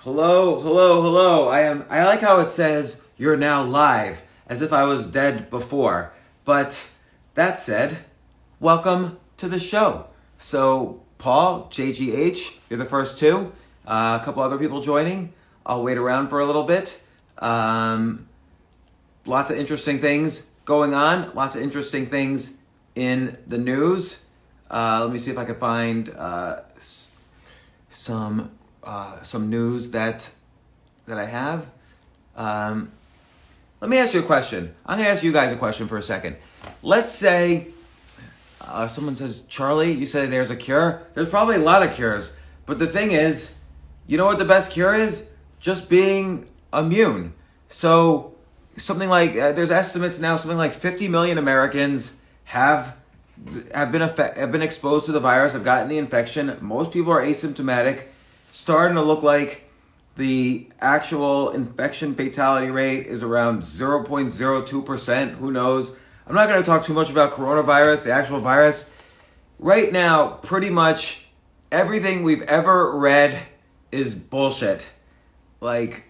Hello, hello, hello. I like how it says you're now live, as if I was dead before. But that said, welcome to the show. So, Paul, JGH, you're the first two. A couple other people joining. I'll wait around for a little bit. Lots of interesting things going on. Lots of interesting things in the news. Let me see if I can find some news that I have. Let me ask you a question. I'm going to ask you guys a question for a second. Let's say someone says, Charlie, you say there's a cure. There's probably a lot of cures. But the thing is, you know what the best cure is? Just being immune. So something like, there's estimates now, something like 50 million Americans have been exposed to the virus, have gotten the infection. Most people are asymptomatic. It's starting to look like the actual infection fatality rate is around 0.02%. Who knows? I'm not going to talk too much about coronavirus, the actual virus. Right now, pretty much everything we've ever read is bullshit. Like,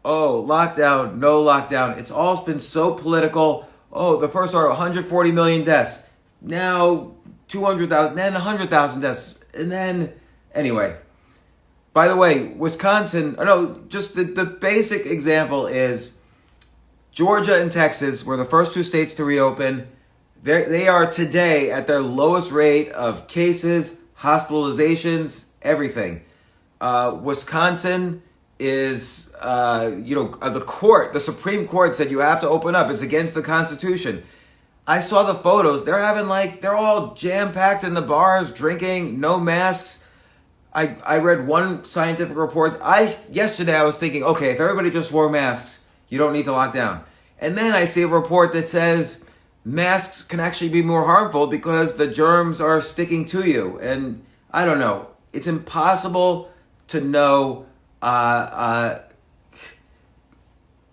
oh, lockdown, no lockdown. It's all been so political. Oh, the first are 140 million deaths. Now 200,000, then 100,000 deaths. And then, anyway. By the way, Wisconsin, just the basic example is Georgia and Texas were the first two states to reopen. They are today at their lowest rate of cases, hospitalizations, everything. Wisconsin is, the Supreme Court said you have to open up. It's against the Constitution. I saw the photos. They're all jam-packed in the bars, drinking, no masks. I read one scientific report. Yesterday I was thinking, okay, if everybody just wore masks, you don't need to lock down. And then I see a report that says masks can actually be more harmful because the germs are sticking to you. And I don't know. It's impossible to know.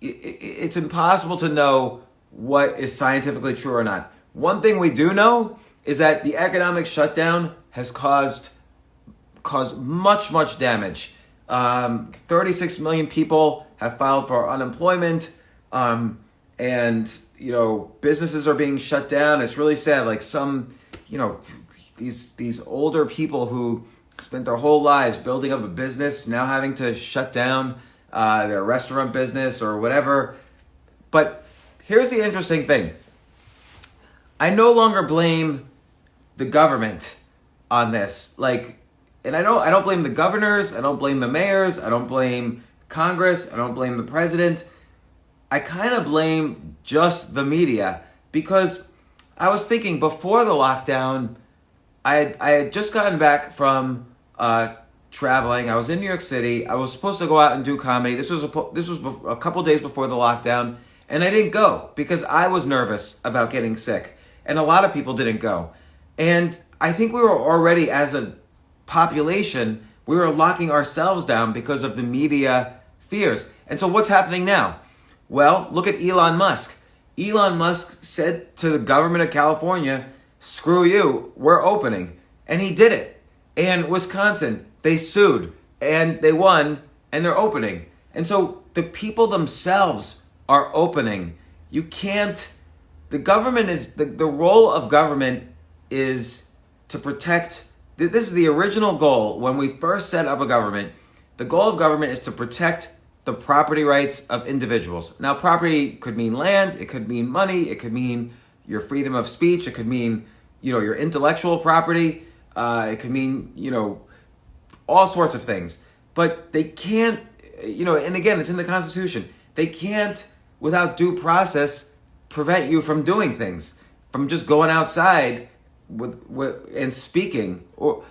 It's impossible to know what is scientifically true or not. One thing we do know is that the economic shutdown has caused much damage. 36 million people have filed for unemployment, and businesses are being shut down. It's really sad. Like some, these older people who spent their whole lives building up a business now having to shut down their restaurant business or whatever. But here's the interesting thing. I no longer blame the government on this. And I don't blame the governors, I don't blame the mayors, I don't blame Congress, I don't blame the president. I kind of blame just the media, because I was thinking before the lockdown, I had just gotten back from traveling. I was in New York City. I was supposed to go out and do comedy. This was a couple days before the lockdown, and I didn't go because I was nervous about getting sick, and a lot of people didn't go. And I think we were already, as a population, we were locking ourselves down because of the media fears. And so what's happening now? Well, look at Elon Musk. Elon Musk said to the government of California, screw you, we're opening. And he did it. And Wisconsin, they sued and they won and they're opening. And so the people themselves are opening. You can't, the role of government is to protect. This is the original goal when we first set up a government. The goal of government is to protect the property rights of individuals. Now, property could mean land, it could mean money, it could mean your freedom of speech, it could mean, your intellectual property, it could mean, all sorts of things. But they can't, and again, it's in the Constitution. They can't, without due process, prevent you from doing things, from just going outside and speaking or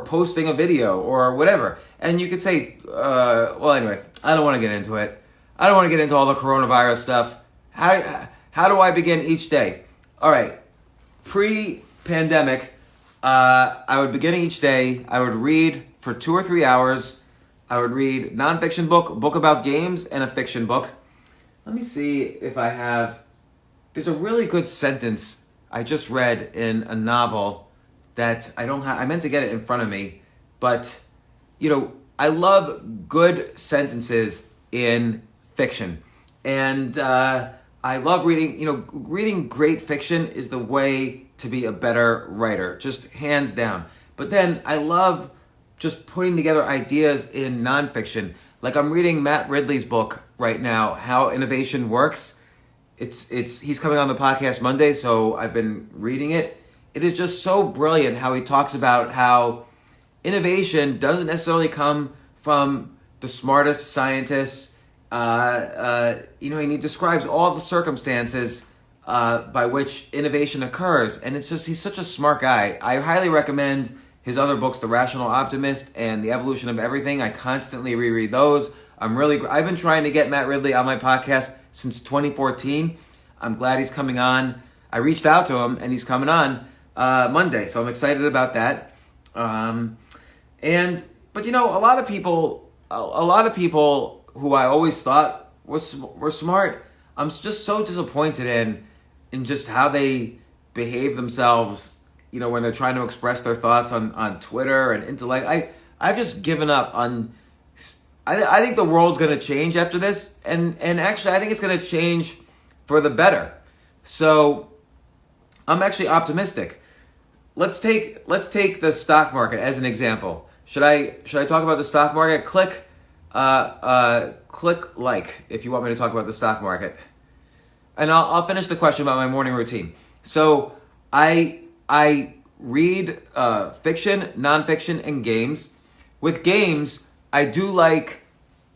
posting a video or whatever. And you could say, anyway, I don't want to get into it. I don't want to get into all the coronavirus stuff. How do I begin each day? All right. Pre-pandemic, I would begin each day. I would read for 2 or 3 hours. I would read nonfiction book about games, and a fiction book. Let me see if I have. There's a really good sentence I just read in a novel that I don't have. I meant to get it in front of me, but I love good sentences in fiction. And I love reading, reading great fiction is the way to be a better writer, just hands down. But then I love just putting together ideas in nonfiction. Like I'm reading Matt Ridley's book right now, How Innovation Works. He's coming on the podcast Monday, so I've been reading it. It is just so brilliant how he talks about how innovation doesn't necessarily come from the smartest scientists. He describes all the circumstances by which innovation occurs, and he's such a smart guy. I highly recommend his other books, The Rational Optimist and The Evolution of Everything. I constantly reread those. I've been trying to get Matt Ridley on my podcast since 2014. I'm glad he's coming on. I reached out to him and he's coming on Monday, so I'm excited about that. But a lot of people who I always thought were smart, I'm just so disappointed in just how they behave themselves, when they're trying to express their thoughts on Twitter and intellect. I've just given up on. I think the world's going to change after this, and actually I think it's going to change for the better. So I'm actually optimistic. Let's take the stock market as an example. Should I talk about the stock market? Click like if you want me to talk about the stock market, and I'll finish the question about my morning routine. So I read fiction, nonfiction, and games. With games, I do like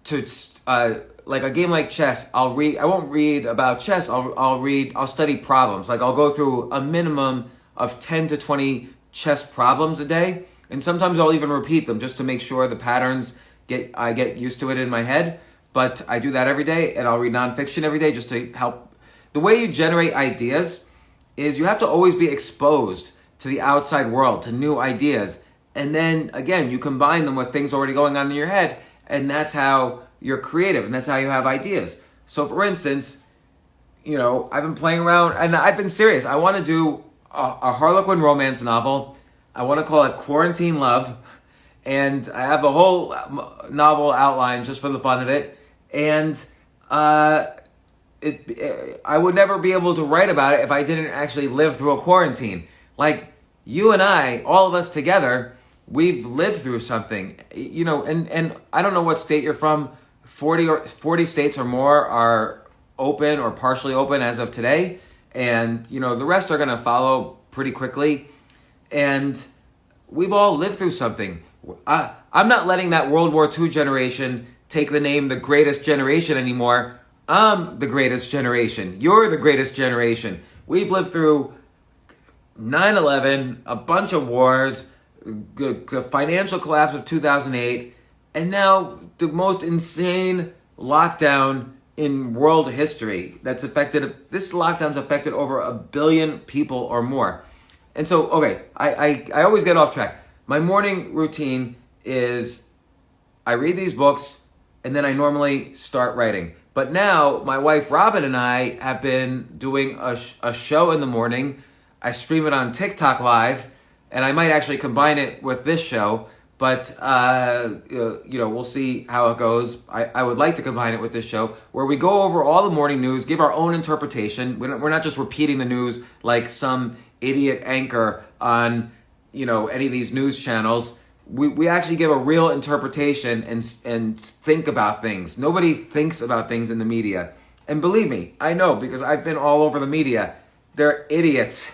to like a game like chess. I won't read about chess. I'll study problems. Like I'll go through a minimum of 10 to 20 chess problems a day, and sometimes I'll even repeat them just to make sure the patterns I get used to it in my head. But I do that every day, and I'll read nonfiction every day just to help. The way you generate ideas is you have to always be exposed to the outside world, to new ideas. And then, again, you combine them with things already going on in your head, and that's how you're creative, and that's how you have ideas. So, for instance, I've been playing around, and I've been serious. I want to do a Harlequin romance novel. I want to call it Quarantine Love, and I have the whole novel outlined just for the fun of it. And I would never be able to write about it if I didn't actually live through a quarantine. Like, you and I, all of us together, we've lived through something, and I don't know what state you're from. 40 states or more are open or partially open as of today. And, the rest are going to follow pretty quickly. And we've all lived through something. I'm not letting that World War II generation take the name the greatest generation anymore. I'm the greatest generation. You're the greatest generation. We've lived through 9/11, a bunch of wars, the financial collapse of 2008, and now the most insane lockdown in world history this lockdown's affected over 1 billion people or more. And so, okay, I always get off track. My morning routine is I read these books, and then I normally start writing. But now my wife Robin and I have been doing a show in the morning. I stream it on TikTok Live, and I might actually combine it with this show. But we'll see how it goes. I would like to combine it with this show where we go over all the morning news, give our own interpretation. We're not just repeating the news like some idiot anchor on any of these news channels. We actually give a real interpretation and think about things. Nobody thinks about things in the media. And believe me, I know because I've been all over the media. They're idiots.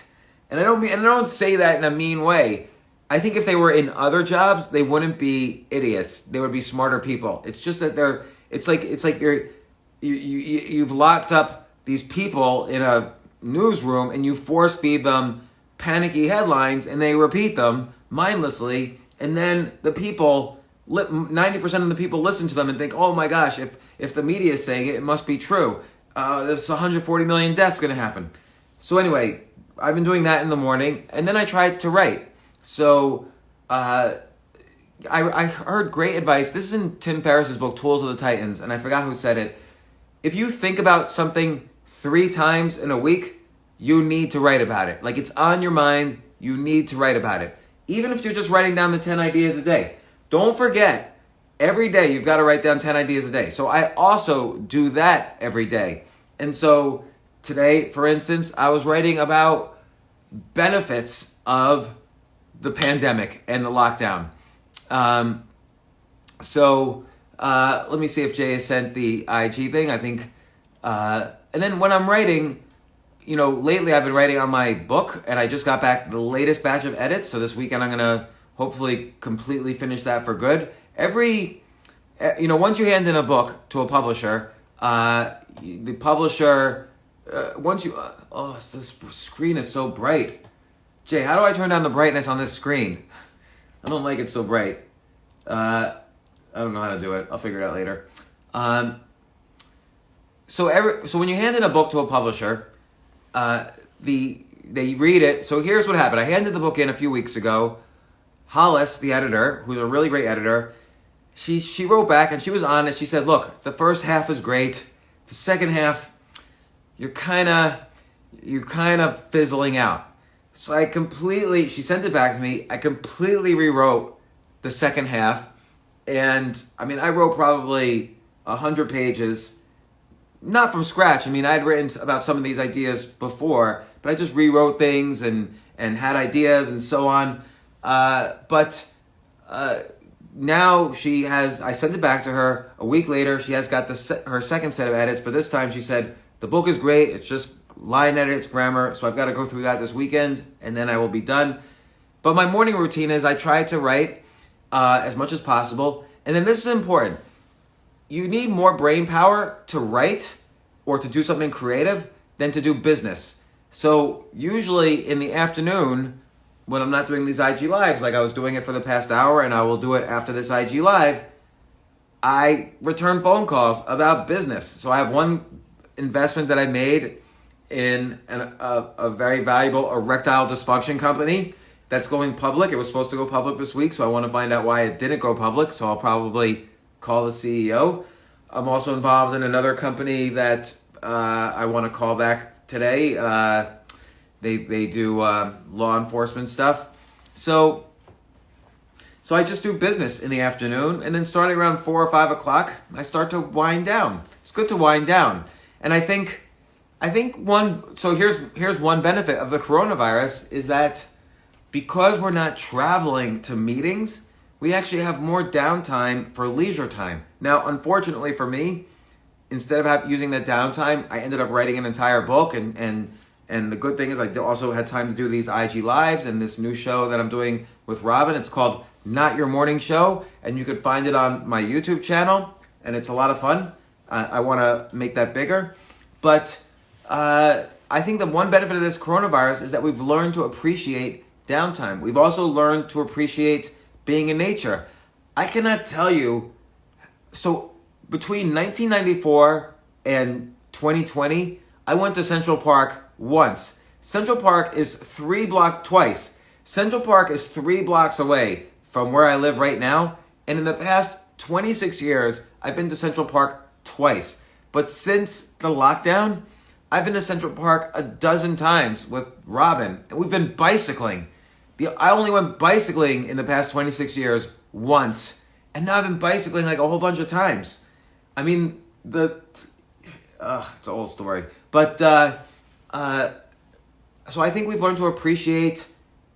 And I don't say that in a mean way. I think if they were in other jobs, they wouldn't be idiots. They would be smarter people. It's just that you've locked up these people in a newsroom and you force feed them panicky headlines and they repeat them mindlessly. And then the people, 90% of the people listen to them and think, oh my gosh, if the media is saying it, it must be true. There's 140 million deaths going to happen. So anyway, I've been doing that in the morning, and then I tried to write. So I heard great advice. This is in Tim Ferriss's book, Tools of the Titans, and I forgot who said it. If you think about something 3 times in a week, you need to write about it. Like, it's on your mind, you need to write about it. Even if you're just writing down the 10 ideas a day. Don't forget, every day you've got to write down 10 ideas a day. So I also do that every day. And so today, for instance, I was writing about benefits of the pandemic and the lockdown. Let me see if Jay has sent the IG thing. I think, and then when I'm writing, lately I've been writing on my book, and I just got back the latest batch of edits. So this weekend I'm gonna hopefully completely finish that for good. Once you hand in a book to a publisher, the publisher, this screen is so bright. Jay, how do I turn down the brightness on this screen? I don't like it so bright. I don't know how to do it. I'll figure it out later. So when you hand in a book to a publisher, they read it. So here's what happened. I handed the book in a few weeks ago. Hollis, the editor, who's a really great editor, she wrote back and she was honest. She said, look, the first half is great. The second half, you're kind of fizzling out. So she sent it back to me. I completely rewrote the second half. And I wrote probably 100 pages, not from scratch. I'd written about some of these ideas before, but I just rewrote things and had ideas and so on. But now I sent it back to her a week later. She has got her second set of edits, but this time she said, the book is great. It's just line edits, grammar. So I've got to go through that this weekend and then I will be done. But my morning routine is I try to write as much as possible. And then this is important. You need more brain power to write or to do something creative than to do business. So usually in the afternoon, when I'm not doing these IG Lives, like I was doing it for the past hour and I will do it after this IG Live, I return phone calls about business. So I have one investment that I made in a very valuable erectile dysfunction company that's going public. It was supposed to go public this week, so I want to find out why it didn't go public. So I'll probably call the CEO. I'm also involved in another company that I want to call back today. They do law enforcement stuff. So I just do business in the afternoon, and then starting around 4 or 5 o'clock, I start to wind down. It's good to wind down, and I think here's one benefit of the coronavirus is that because we're not traveling to meetings, we actually have more downtime for leisure time. Now, unfortunately for me, instead of using that downtime, I ended up writing an entire book, and the good thing is I also had time to do these IG Lives and this new show that I'm doing with Robin. It's called Not Your Morning Show, and you could find it on my YouTube channel, and it's a lot of fun. I want to make that bigger. But I think the one benefit of this coronavirus is that we've learned to appreciate downtime. We've also learned to appreciate being in nature. I cannot tell you, so between 1994 and 2020, I went to Central Park once. Central Park is 3 blocks away from where I live right now. And in the past 26 years, I've been to Central Park twice. But since the lockdown, I've been to Central Park a dozen times with Robin. And we've been bicycling. I only went bicycling in the past 26 years once. And now I've been bicycling like a whole bunch of times. It's an old story. But so I think we've learned to appreciate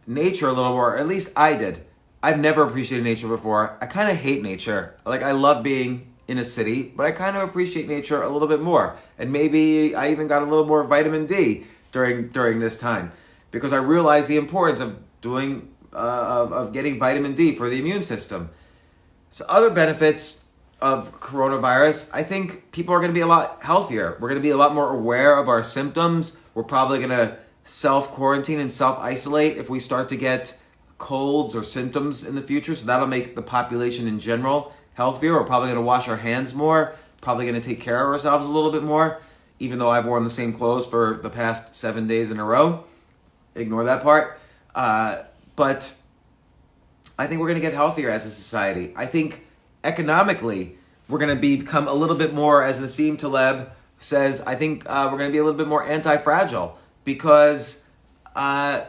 nature a little more, or at least I did. I've never appreciated nature before. I kind of hate nature. I love being in a city, but I kind of appreciate nature a little bit more. And maybe I even got a little more vitamin D during this time, because I realized the importance of getting vitamin D for the immune system. So other benefits of coronavirus, I think people are going to be a lot healthier. We're going to be a lot more aware of our symptoms. We're probably going to self-quarantine and self-isolate if we start to get colds or symptoms in the future. So that'll make the population in general healthier. We're probably going to wash our hands more, probably going to take care of ourselves a little bit more, even though I've worn the same clothes for the past 7 days in a row. Ignore that part. But I think we're going to get healthier as a society. I think economically, we're going to become a little bit more, as Nassim Taleb says, I think we're going to be a little bit more anti-fragile, because right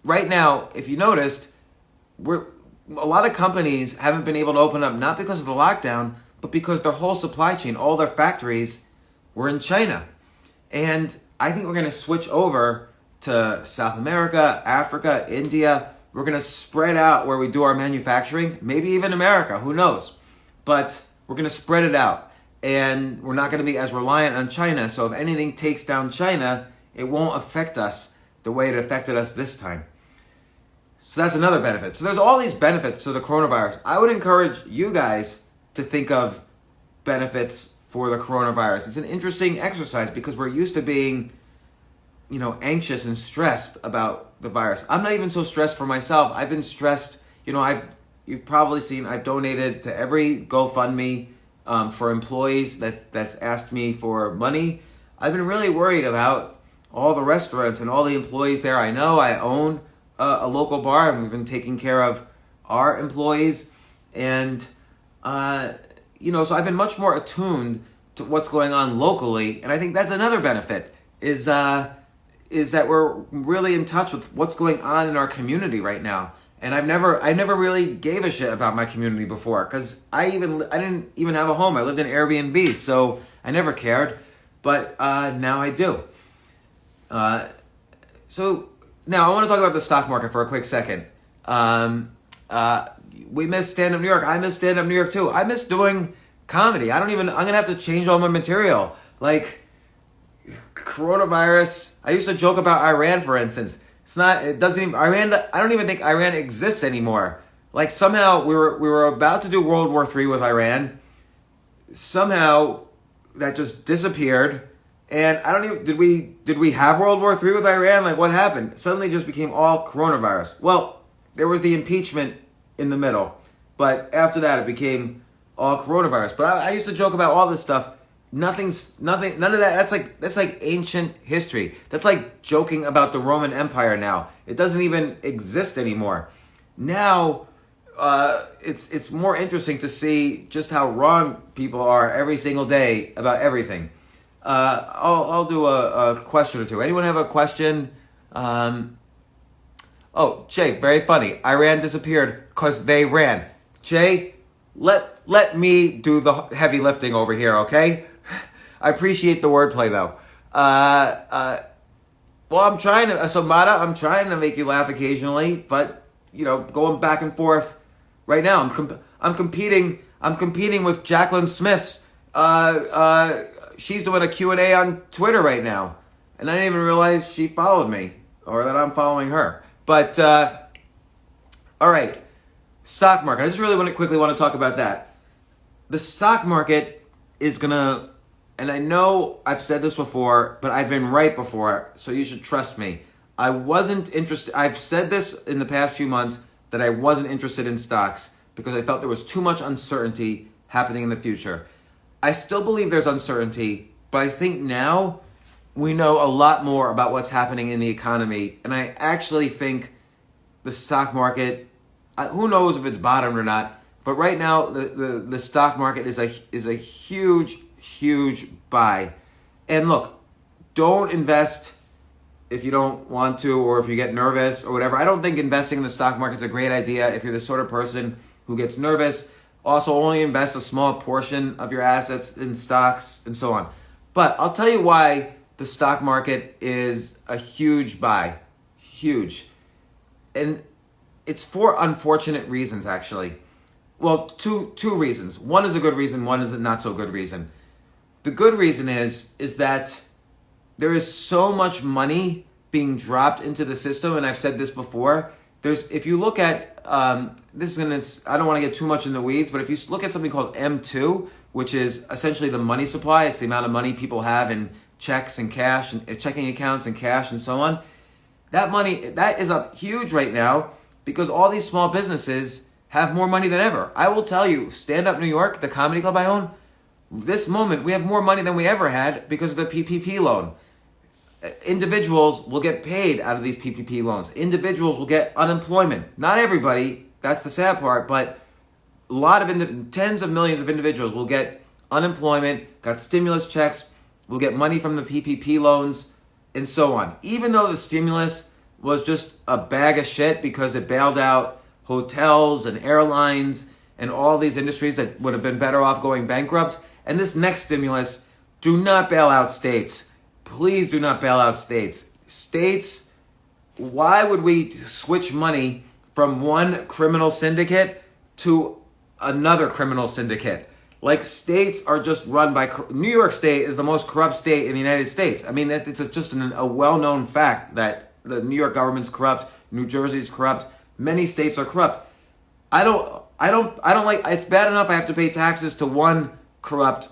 now, if you noticed, a lot of companies haven't been able to open up, not because of the lockdown, but because their whole supply chain, all their factories were in China. And I think we're going to switch over to South America, Africa, India. We're going to spread out where we do our manufacturing, maybe even America, who knows? But we're going to spread it out. And we're not going to be as reliant on China. So if anything takes down China, it won't affect us the way it affected us this time. So that's another benefit. So there's all these benefits to the coronavirus. I would encourage you guys to think of benefits for the coronavirus. It's an interesting exercise because we're used to being, anxious and stressed about the virus. I'm not even so stressed for myself. I've been stressed. You've probably seen I've donated to every GoFundMe for employees that's asked me for money. I've been really worried about all the restaurants and all the employees there. I know I own a local bar, and we've been taking care of our employees, and so I've been much more attuned to what's going on locally, and I think that's another benefit is that we're really in touch with what's going on in our community right now. And I never really gave a shit about my community before because I didn't even have a home. I lived in Airbnb, so I never cared. But now I do. So now I want to talk about the stock market for a quick second. We miss stand-up New York. I miss stand-up New York too. I miss doing comedy. I'm gonna have to change all my material. Like coronavirus. I used to joke about Iran, for instance. Iran, I don't even think Iran exists anymore. Like somehow we were about to do World War III with Iran. Somehow that just disappeared. And I don't even, did we have World War III with Iran? Like what happened? Suddenly it just became all coronavirus. Well, there was the impeachment in the middle. But after that it became all coronavirus. But I used to joke about all this stuff. None of that. That's like ancient history. That's like joking about the Roman Empire now. It doesn't even exist anymore. Now, it's more interesting to see just how wrong people are every single day about everything. I'll do a question or two. Anyone have a question? Jay, very funny. Iran disappeared because they ran. Jay, let me do the heavy lifting over here, okay? I appreciate the wordplay though. I'm trying to make you laugh occasionally, but going back and forth right now. I'm competing with Jacqueline Smith's. She's doing a Q&A on Twitter right now, and I didn't even realize she followed me or that I'm following her. But all right, stock market. I just really quickly want to talk about that. The stock market is gonna. And I know I've said this before, but I've been right before, so you should trust me. I wasn't interested. I've said this in the past few months that I wasn't interested in stocks because I felt there was too much uncertainty happening in the future. I still believe there's uncertainty, but I think now we know a lot more about what's happening in the economy. And I actually think the stock market, who knows if it's bottomed or not, but right now the stock market is a huge buy. And look, don't invest if you don't want to or if you get nervous or whatever. I don't think investing in the stock market is a great idea if you're the sort of person who gets nervous. Also, only invest a small portion of your assets in stocks and so on. But I'll tell you why the stock market is a huge buy. Huge. And it's for unfortunate reasons, actually. Well, two reasons. One is a good reason, one is a not so good reason. The good reason is that there is so much money being dropped into the system, and I've said this before. If you look at I don't want to get too much in the weeds, but if you look at something called M2, which is essentially the money supply, it's the amount of money people have in checks and cash and checking accounts and cash and so on. That money that is up huge right now because all these small businesses have more money than ever. I will tell you, Stand Up New York, the comedy club I own. This moment, we have more money than we ever had because of the PPP loan. Individuals will get paid out of these PPP loans. Individuals will get unemployment. Not everybody, that's the sad part, but a lot of tens of millions of individuals will get unemployment, got stimulus checks, will get money from the PPP loans, and so on. Even though the stimulus was just a bag of shit because it bailed out hotels and airlines and all these industries that would have been better off going bankrupt. And this next stimulus, do not bail out states. Please do not bail out states. States, why would we switch money from one criminal syndicate to another criminal syndicate? Like, states are just run by... New York State is the most corrupt state in the United States. I mean, it's just a well-known fact that the New York government's corrupt, New Jersey's corrupt, many states are corrupt. I don't like... It's bad enough I have to pay taxes to one corrupt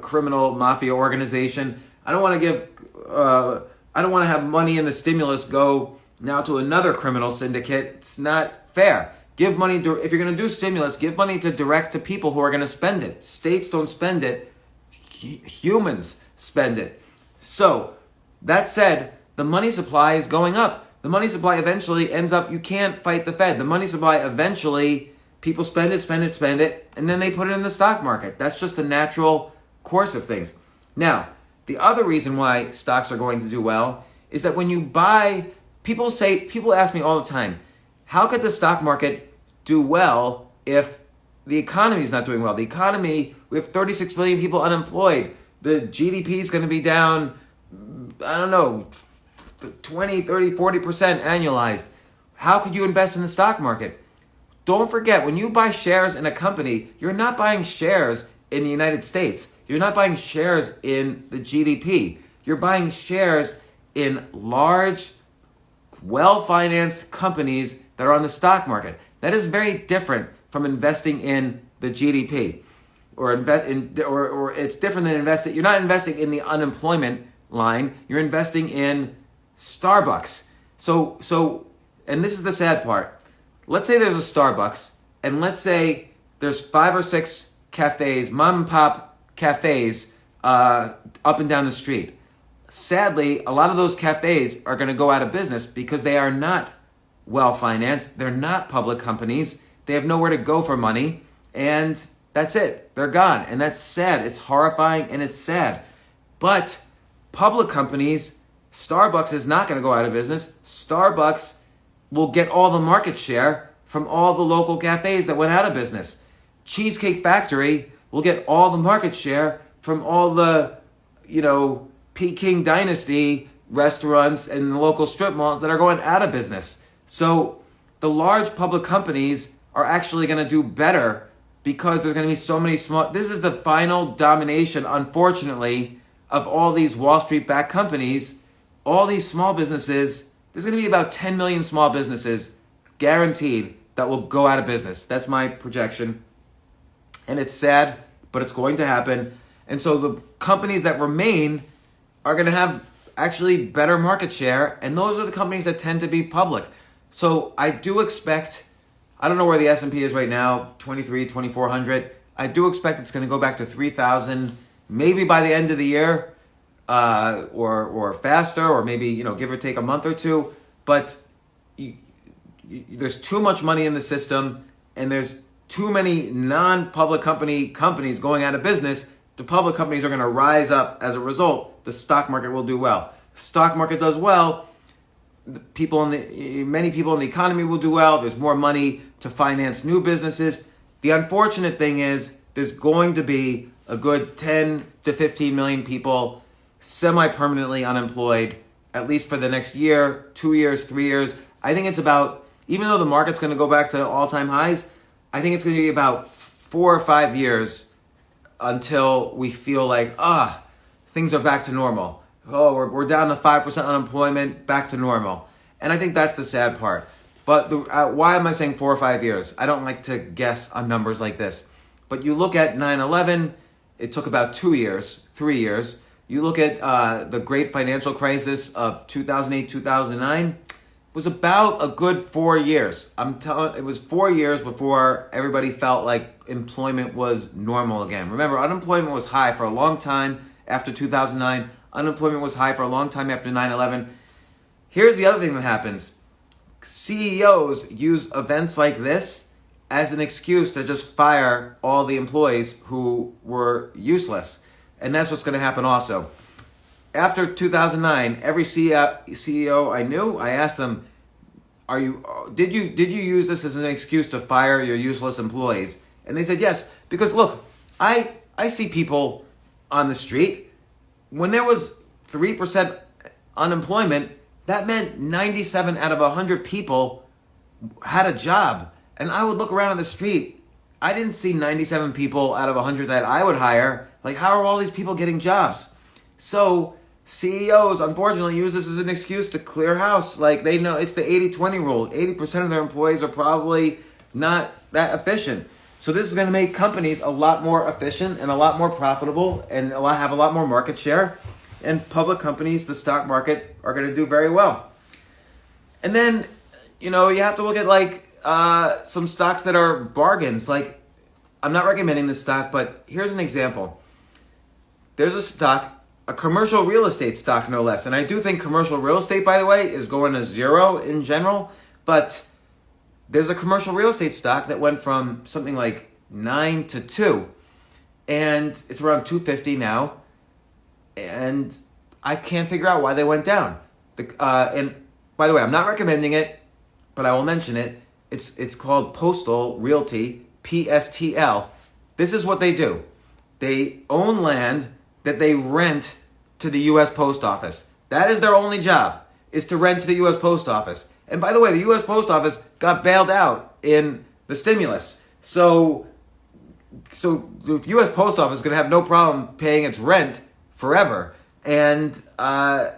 criminal mafia organization. I don't want to have money in the stimulus go now to another criminal syndicate. It's not fair. Give money to, if you're going to do stimulus, give money to direct to people who are going to spend it. States don't spend it. Humans spend it. So, that said, the money supply is going up. The money supply eventually ends up, you can't fight the Fed. The money supply eventually, people spend it, and then they put it in the stock market. That's just the natural course of things. Now, the other reason why stocks are going to do well is that when you buy, people ask me all the time, how could the stock market do well if the economy is not doing well? The economy, we have 36 million people unemployed. The GDP is going to be down, 20, 30, 40% annualized. How could you invest in the stock market? Don't forget, when you buy shares in a company, you're not buying shares in the United States. You're not buying shares in the GDP. You're buying shares in large, well-financed companies that are on the stock market. That is very different from investing in the GDP, or it's different than investing. You're not investing in the unemployment line. You're investing in Starbucks. So, and this is the sad part. Let's say there's a Starbucks, and let's say there's 5 or 6 cafes, mom and pop cafes, up and down the street. Sadly, a lot of those cafes are going to go out of business because they are not well-financed. They're not public companies. They have nowhere to go for money. And that's it. They're gone. And that's sad. It's horrifying and it's sad. But public companies, Starbucks is not going to go out of business. Starbucks will get all the market share from all the local cafes that went out of business. Cheesecake Factory will get all the market share from all the, Peking Dynasty restaurants and the local strip malls that are going out of business. So the large public companies are actually going to do better because there's going to be so many small... This is the final domination, unfortunately, of all these Wall Street-backed companies. All these small businesses, there's going to be about 10 million small businesses guaranteed that will go out of business. That's my projection. And it's sad, but it's going to happen. And so the companies that remain are going to have actually better market share, and those are the companies that tend to be public. So I do expect, I don't know where the S&P is right now, 2,400. I do expect it's going to go back to 3,000, maybe by the end of the year, or faster, or maybe, give or take a month or two. But there's too much money in the system, and there's too many non-public companies going out of business. The public companies are going to rise up as a result. The stock market will do well. Stock market does well. Many people in the economy will do well. There's more money to finance new businesses. The unfortunate thing is there's going to be a good 10 to 15 million people semi-permanently unemployed, at least for the next year, 2 years, 3 years. I think it's about, even though the market's going to go back to all-time highs, I think it's going to be about 4 or 5 years until we feel like, things are back to normal. We're down to 5% unemployment, back to normal. And I think that's the sad part. But why am I saying 4 or 5 years? I don't like to guess on numbers like this. But you look at 9/11, it took about 2 years, 3 years. You look at the great financial crisis of 2008, 2009, it was about a good 4 years. It was 4 years before everybody felt like employment was normal again. Remember, unemployment was high for a long time after 2009. Unemployment was high for a long time after 9/11. Here's the other thing that happens. CEOs use events like this as an excuse to just fire all the employees who were useless. And that's what's going to happen also. After 2009, every CEO I knew, I asked them, did you use this as an excuse to fire your useless employees? And they said yes, because look, I see people on the street. When there was 3% unemployment, that meant 97 out of 100 people had a job. And I would look around on the street. I didn't see 97 people out of 100 that I would hire. Like, how are all these people getting jobs? So CEOs, unfortunately, use this as an excuse to clear house. Like, they know it's the 80-20 rule. 80% of their employees are probably not that efficient. So this is going to make companies a lot more efficient and a lot more profitable and have a lot more market share. And public companies, the stock market, are going to do very well. And then, you have to look at like some stocks that are bargains. Like, I'm not recommending this stock, but here's an example. There's a stock, a commercial real estate stock, no less. And I do think commercial real estate, by the way, is going to zero in general. But there's a commercial real estate stock that went from something like 9 to 2. And it's around 250 now. And I can't figure out why they went down. And by the way, I'm not recommending it, but I will mention it. It's called Postal Realty, PSTL. This is what they do. They own land that they rent to the U.S. Post Office. That is their only job, is to rent to the U.S. Post Office. And by the way, the U.S. Post Office got bailed out in the stimulus. So the U.S. Post Office is going to have no problem paying its rent forever. And, and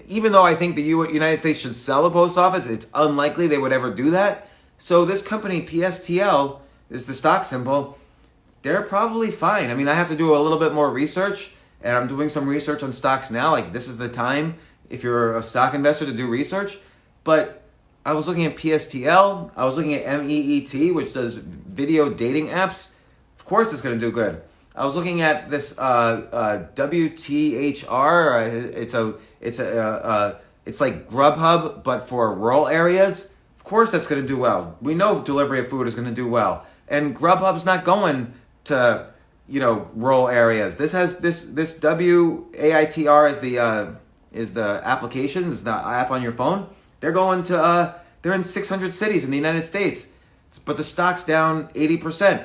even though I think the United States should sell the post office, it's unlikely they would ever do that. So this company, PSTL, is the stock symbol. They're probably fine. I mean, I have to do a little bit more research, and I'm doing some research on stocks now. Like, this is the time, if you're a stock investor, to do research. But I was looking at PSTL. I was looking at MEET, which does video dating apps. Of course, it's going to do good. I was looking at this WTHR. It's like Grubhub, but for rural areas. Of course, that's going to do well. We know delivery of food is going to do well, and Grubhub's not going to rural areas. This has this WAITR is the application. It's the app on your phone. They're going to they're in 600 cities in the United States, but the stock's down 80%.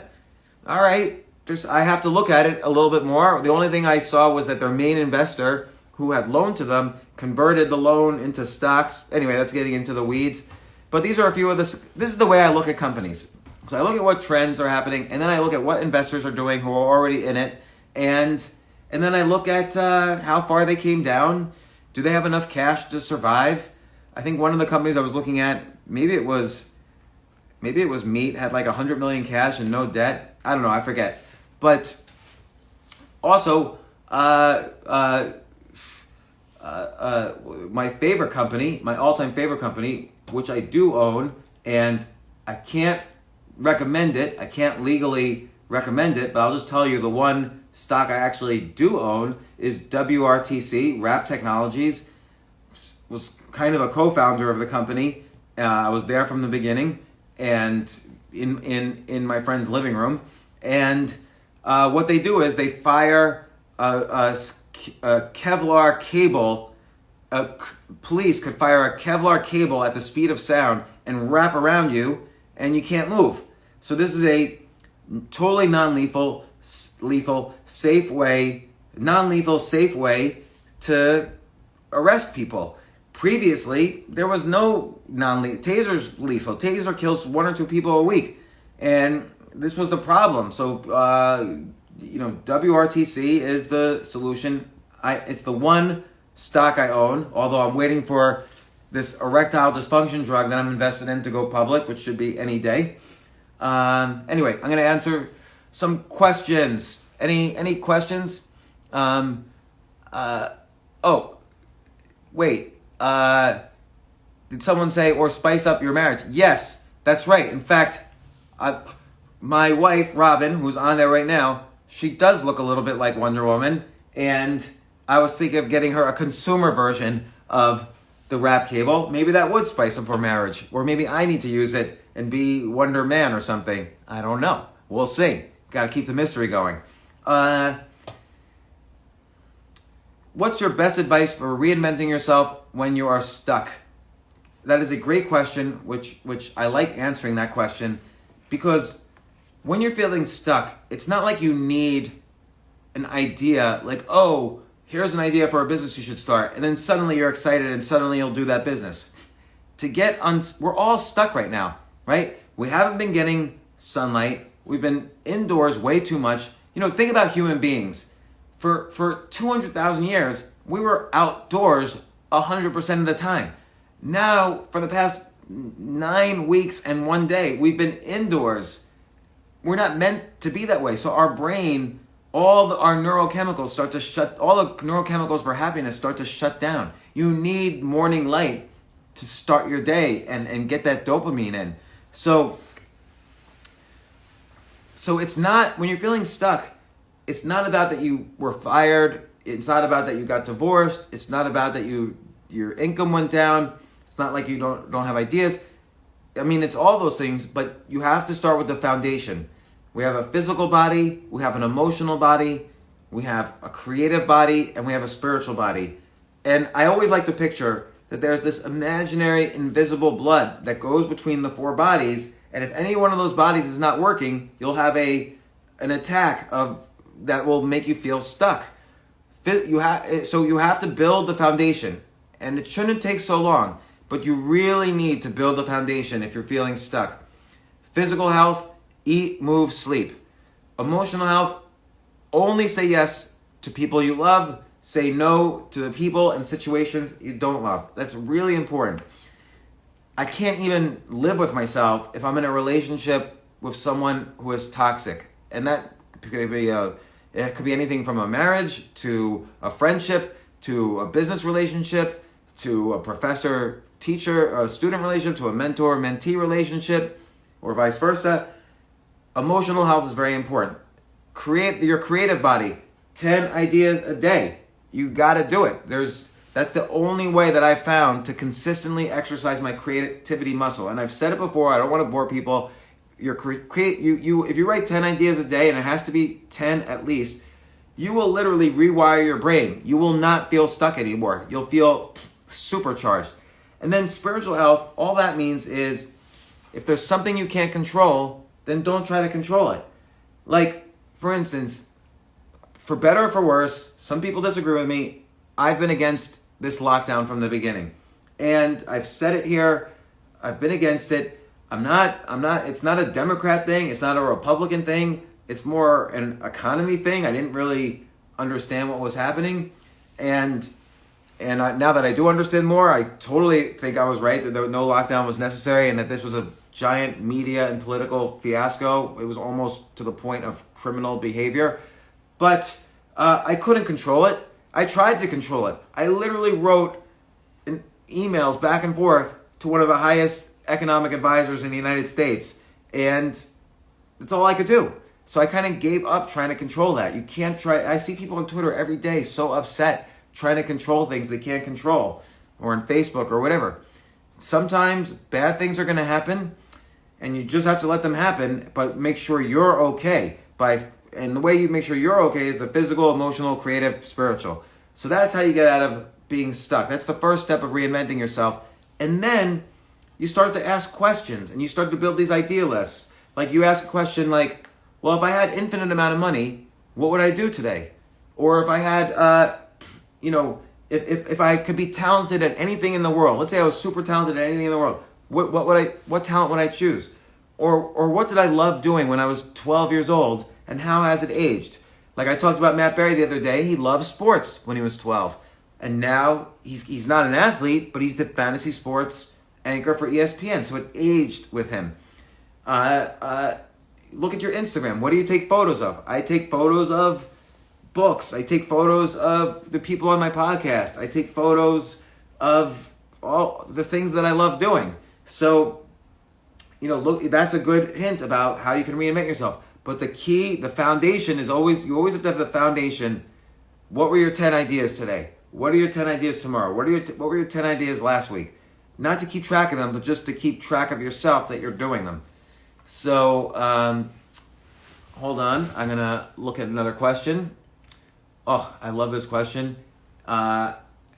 All right. I have to look at it a little bit more. The only thing I saw was that their main investor, who had loaned to them, converted the loan into stocks. Anyway, that's getting into the weeds. But these are a few of this is the way I look at companies. So I look at what trends are happening, and then I look at what investors are doing who are already in it, and then I look at how far they came down. Do they have enough cash to survive? I think one of the companies I was looking at, maybe it was Meat, had like 100 million cash and no debt. I don't know, I forget. But also, my favorite company, my all-time favorite company, which I do own, and I can't recommend it. I can't legally recommend it, but I'll just tell you the one stock I actually do own is WRTC, Wrap Technologies. Was kind of a co-founder of the company. I was there from the beginning, and in my friend's living room, and what they do is they fire a Kevlar cable. Police could fire a Kevlar cable at the speed of sound and wrap around you, and you can't move. So this is a totally non-lethal, safe way to arrest people. Previously, there was no non-lethal. Taser's lethal. Taser kills 1 or 2 people a week, and this was the problem. So, WRTC is the solution. It's the one stock I own, although I'm waiting for this erectile dysfunction drug that I'm invested in to go public, which should be any day. Anyway, I'm going to answer some questions. Any questions? Did someone say, or spice up your marriage? Yes, that's right. In fact, my wife, Robin, who's on there right now, she does look a little bit like Wonder Woman, and I was thinking of getting her a consumer version of the wrap cable. Maybe that would spice up her marriage, or maybe I need to use it and be Wonder Man or something. I don't know. We'll see. Got to keep the mystery going. What's your best advice for reinventing yourself when you are stuck? that is a great question, which I like answering that question, because when you're feeling stuck, it's not like you need an idea, like, oh, here's an idea for a business you should start, and then suddenly you're excited and suddenly you'll do that business. We're all stuck right now, right? We haven't been getting sunlight. We've been indoors way too much. Think about human beings. For 200,000 years, we were outdoors 100% of the time. Now, for the past 9 weeks and 1 day, we've been indoors. We're not meant to be that way. So our brain, our neurochemicals all the neurochemicals for happiness start to shut down. You need morning light to start your day and get that dopamine in. So it's not, when you're feeling stuck, it's not about that you were fired. It's not about that you got divorced. It's not about that your income went down. It's not like you don't have ideas. I mean, it's all those things, but you have to start with the foundation. We have a physical body, we have an emotional body, we have a creative body, and we have a spiritual body. And I always like to picture that there's this imaginary, invisible blood that goes between the 4 bodies, and if any one of those bodies is not working, you'll have an attack that will make you feel stuck. So you have to build the foundation, and it shouldn't take so long, but you really need to build the foundation if you're feeling stuck. Physical health, eat, move, sleep. Emotional health, only say yes to people you love. Say no to the people and situations you don't love. That's really important. I can't even live with myself if I'm in a relationship with someone who is toxic. And that could be it could be anything from a marriage to a friendship to a business relationship to a professor-teacher, a student relationship to a mentor-mentee relationship, or vice versa. Emotional health is very important. Create your creative body. 10 ideas a day. You got to do it. That's the only way that I've found to consistently exercise my creativity muscle. And I've said it before. I don't want to bore people. If you write 10 ideas a day, and it has to be 10 at least, you will literally rewire your brain. You will not feel stuck anymore. You'll feel supercharged. And then spiritual health, all that means is if there's something you can't control, then don't try to control it. Like, for instance, for better or for worse, some people disagree with me. I've been against this lockdown from the beginning. And I've said it here. I've been against it. It's not a Democrat thing. It's not a Republican thing. It's more an economy thing. I didn't really understand what was happening. And now that I do understand more, I totally think I was right that no lockdown was necessary and that this was a giant media and political fiasco. It was almost to the point of criminal behavior. But I couldn't control it. I tried to control it. I literally wrote emails back and forth to one of the highest economic advisors in the United States. And that's all I could do. So I kind of gave up trying to control that. You can't try. I see people on Twitter every day so upset trying to control things they can't control, or on Facebook or whatever. Sometimes bad things are going to happen and you just have to let them happen, but make sure you're okay. And the way you make sure you're okay is the physical, emotional, creative, spiritual. So that's how you get out of being stuck. That's the first step of reinventing yourself. And then you start to ask questions and you start to build these idea lists. Like you ask a question like, well, if I had infinite amount of money, what would I do today? Or if I had, if I could be talented at anything in the world, let's say I was super talented at anything in the world, what talent would I choose? Or what did I love doing when I was 12 years old, and how has it aged? Like I talked about Matt Berry the other day, he loved sports when he was 12. And now he's not an athlete, but he's the fantasy sports anchor for ESPN, so it aged with him. Look at your Instagram. What do you take photos of? I take photos of books. I take photos of the people on my podcast. I take photos of all the things that I love doing. So, look, that's a good hint about how you can reinvent yourself. But the key, the foundation is you always have to have the foundation. What were your 10 ideas today? What are your 10 ideas tomorrow? What were your 10 ideas last week? Not to keep track of them, but just to keep track of yourself that you're doing them. So, hold on. I'm going to look at another question. Oh, I love this question.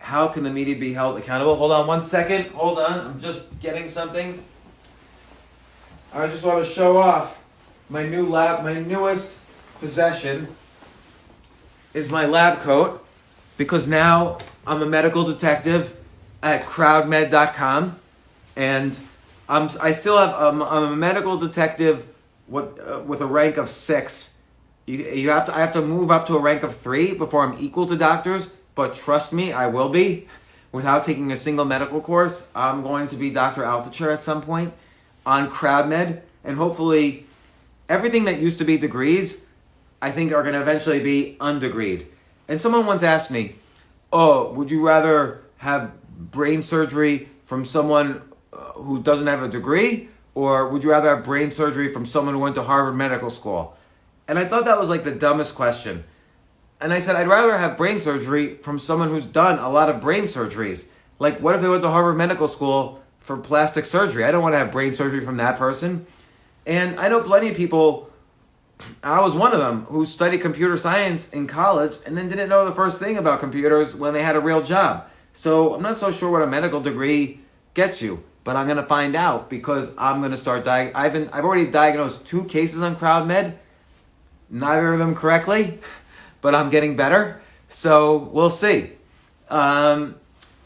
how can the media be held accountable? Hold on one second. Hold on. I'm just getting something. I just want to show off my new lab. My newest possession is my lab coat, because now I'm a medical detective at crowdmed.com, and I'm a medical detective with a rank of 6. I have to move up to a rank of 3 before I'm equal to doctors. But trust me, I will be. Without taking a single medical course, I'm going to be Dr. Altucher at some point on CrowdMed. And hopefully, everything that used to be degrees, I think are going to eventually be undegreed. And someone once asked me, oh, would you rather have brain surgery from someone who doesn't have a degree? Or would you rather have brain surgery from someone who went to Harvard Medical School? And I thought that was like the dumbest question. And I said, I'd rather have brain surgery from someone who's done a lot of brain surgeries. Like, what if they went to Harvard Medical School for plastic surgery? I don't want to have brain surgery from that person. And I know plenty of people, I was one of them, who studied computer science in college and then didn't know the first thing about computers when they had a real job. So I'm not so sure what a medical degree gets you, but I'm going to find out, because I'm going to start I've already diagnosed 2 cases on CrowdMed, neither of them correctly, but I'm getting better, so we'll see. And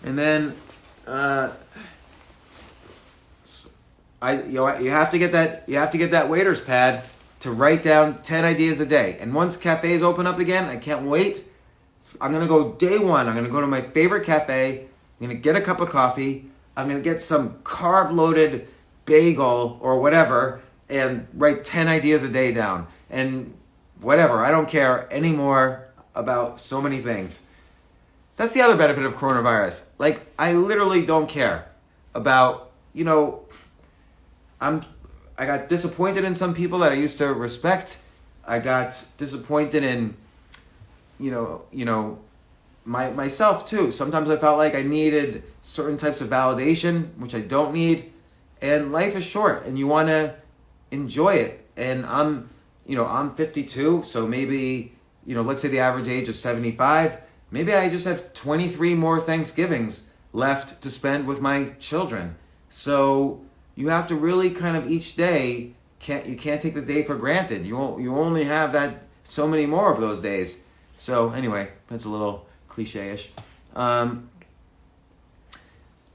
then you have to get that waiter's pad to write down 10 ideas a day. And once cafes open up again, I can't wait. I'm gonna go day 1. I'm gonna go to my favorite cafe. I'm gonna get a cup of coffee. I'm gonna get some carb-loaded bagel or whatever, and write 10 ideas a day down. And whatever, I don't care anymore about so many things. That's the other benefit of coronavirus. Like, I literally don't care about, I got disappointed in some people that I used to respect. I got disappointed in, myself too. Sometimes I felt like I needed certain types of validation, which I don't need. And life is short, and you want to enjoy it. And I'm 52, so maybe, let's say the average age is 75. Maybe I just have 23 more Thanksgivings left to spend with my children. So you have to really kind of each day, you can't take the day for granted. You only have that so many more of those days. So anyway, that's a little cliche-ish. Have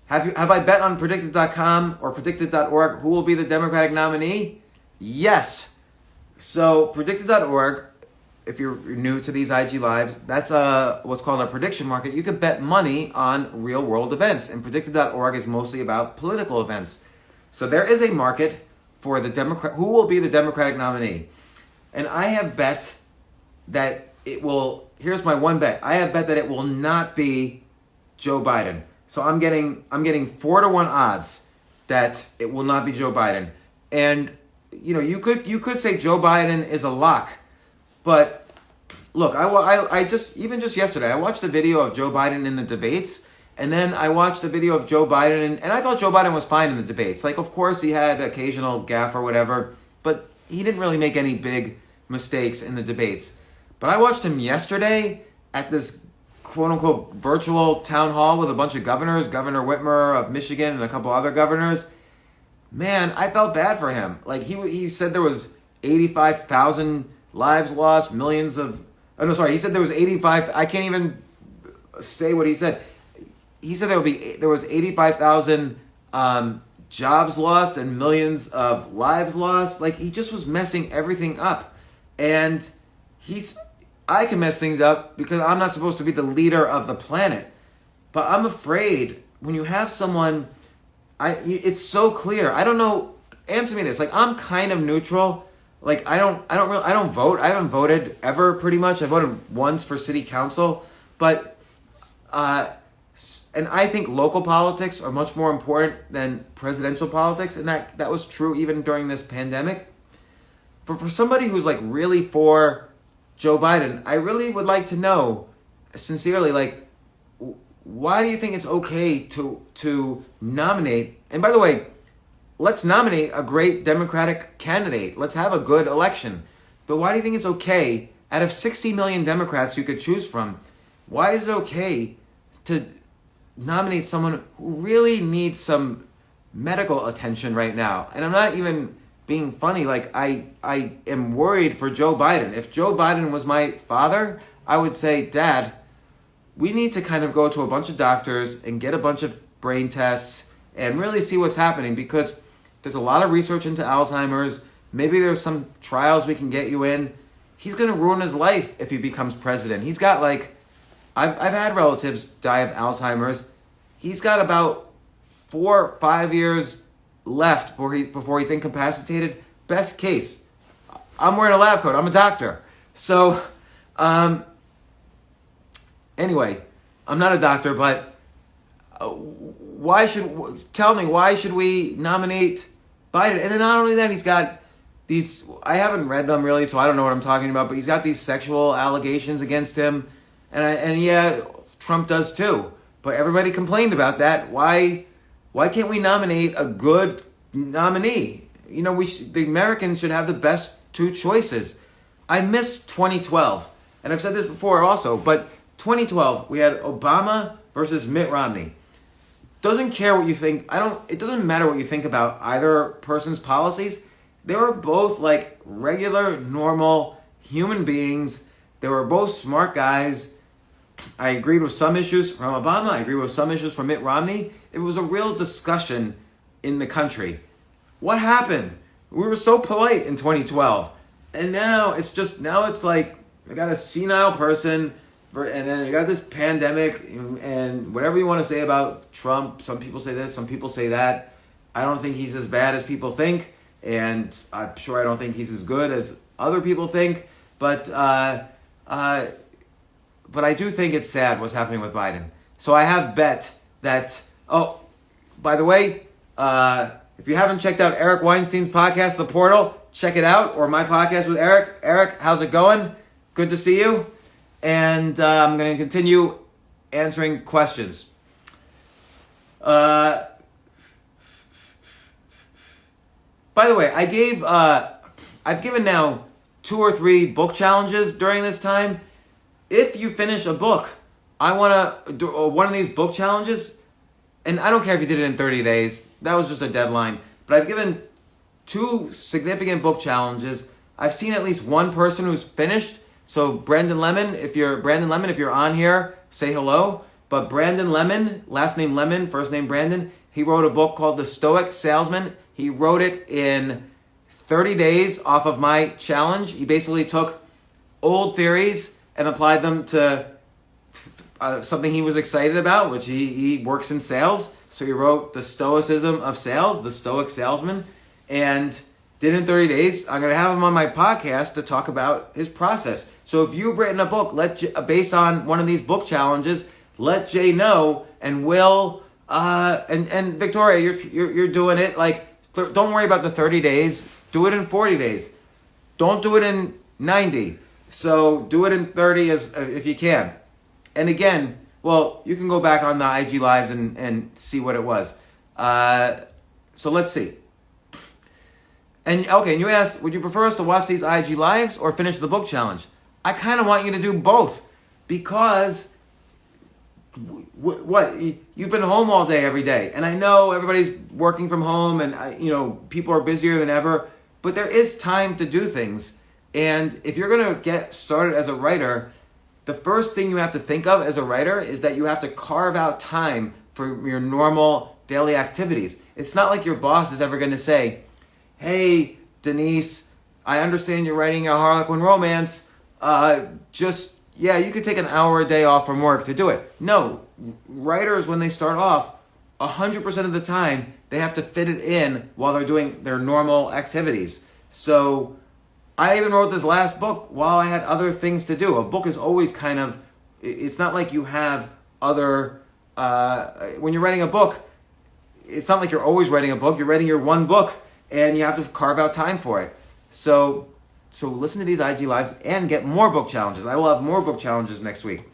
I bet on predicted.com or predicted.org who will be the Democratic nominee? Yes. So predicted.org, if you're new to these IG Lives, that's what's called a prediction market. You could bet money on real world events, and predicted.org is mostly about political events. So there is a market for who will be the Democratic nominee. And I have bet that here's my one bet. I have bet that it will not be Joe Biden. So I'm getting 4-1 odds that it will not be Joe Biden. And you could say Joe Biden is a lock, but look, I just yesterday I watched a video of Joe Biden in the debates, and then I watched a video of Joe Biden, and I thought Joe Biden was fine in the debates. Like, of course, he had occasional gaffe or whatever, but he didn't really make any big mistakes in the debates. But I watched him yesterday at this quote-unquote virtual town hall with a bunch of governors, Governor Whitmer of Michigan and a couple other governors. Man, I felt bad for him. Like, he said there was 85,000 lives lost, millions of... Oh, no, sorry. He said there was 85... I can't even say what he said. He said there was 85,000 jobs lost and millions of lives lost. Like, he just was messing everything up. And I can mess things up because I'm not supposed to be the leader of the planet. But I'm afraid when you have someone... it's so clear. I don't know. Answer me this. Like, I'm kind of neutral. Like, I don't vote. I haven't voted ever, pretty much. I voted once for city council, but and I think local politics are much more important than presidential politics, and that was true even during this pandemic. But for somebody who's like really for Joe Biden, I really would like to know sincerely, like, why do you think it's okay to nominate? And by the way, let's nominate a great Democratic candidate. Let's have a good election. But why do you think it's okay, out of 60 million Democrats you could choose from, why is it okay to nominate someone who really needs some medical attention right now. And I'm not even being funny. Like, I am worried for Joe Biden. If Joe Biden was my father, I would say, Dad, we need to kind of go to a bunch of doctors and get a bunch of brain tests and really see what's happening, because there's a lot of research into Alzheimer's. Maybe there's some trials we can get you in. He's going to ruin his life if he becomes president. He's got like, I've had relatives die of Alzheimer's. He's got about 4 or 5 years left before he's incapacitated. Best case, I'm wearing a lab coat. I'm a doctor. So, anyway, I'm not a doctor, but why should we nominate Biden? And then not only that, he's got these, I haven't read them really, so I don't know what I'm talking about, but he's got these sexual allegations against him. And yeah, Trump does too. But everybody complained about that. Why can't we nominate a good nominee? You know, the Americans should have the best two choices. I miss 2012. And I've said this before also, but 2012, we had Obama versus Mitt Romney. Doesn't care what you think. It doesn't matter what you think about either person's policies. They were both like regular, normal human beings. They were both smart guys. I agreed with some issues from Obama. I agree with some issues from Mitt Romney. It was a real discussion in the country. What happened? We were so polite in 2012. And now it's like, I got a senile person, and then you got this pandemic, and whatever you want to say about Trump, some people say this, some people say that. I don't think he's as bad as people think, and I'm sure I don't think he's as good as other people think, but I do think it's sad what's happening with Biden. So I have bet that, oh, by the way, if you haven't checked out Eric Weinstein's podcast, The Portal, check it out, or my podcast with Eric. Eric, how's it going? Good to see you. And I'm going to continue answering questions. By the way, I've given now 2 or 3 book challenges during this time. If you finish a book, I want to do one of these book challenges, and I don't care if you did it in 30 days. That was just a deadline. But I've given 2 significant book challenges. I've seen at least one person who's finished. So Brandon Lemon, if you're on here, say hello. But Brandon Lemon, last name Lemon, first name Brandon, he wrote a book called The Stoic Salesman. He wrote it in 30 days off of my challenge. He basically took old theories and applied them to something he was excited about, which he works in sales. So he wrote The Stoicism of Sales, The Stoic Salesman, and did in 30 days. I'm going to have him on my podcast to talk about his process. So if you've written a book, based on one of these book challenges, let Jay know, and Will, and Victoria, you're doing it. Like, don't worry about the 30 days. Do it in 40 days. Don't do it in 90. So do it in 30 if you can. And again, well, you can go back on the IG Lives and see what it was. So let's see. And okay, and you asked, would you prefer us to watch these IG Lives or finish the book challenge? I kind of want you to do both, because you've been home all day every day, and I know everybody's working from home, and people are busier than ever, but there is time to do things. And if you're going to get started as a writer, the first thing you have to think of as a writer is that you have to carve out time for your normal daily activities. It's not like your boss is ever going to say, hey, Denise, I understand you're writing a Harlequin romance. You could take an hour a day off from work to do it. No, writers, when they start off, 100% of the time, they have to fit it in while they're doing their normal activities. So I even wrote this last book while I had other things to do. A book is always it's not like you have other, when you're writing a book, it's not like you're always writing a book. You're writing your one book, and you have to carve out time for it. So listen to these IG Lives and get more book challenges. I will have more book challenges next week.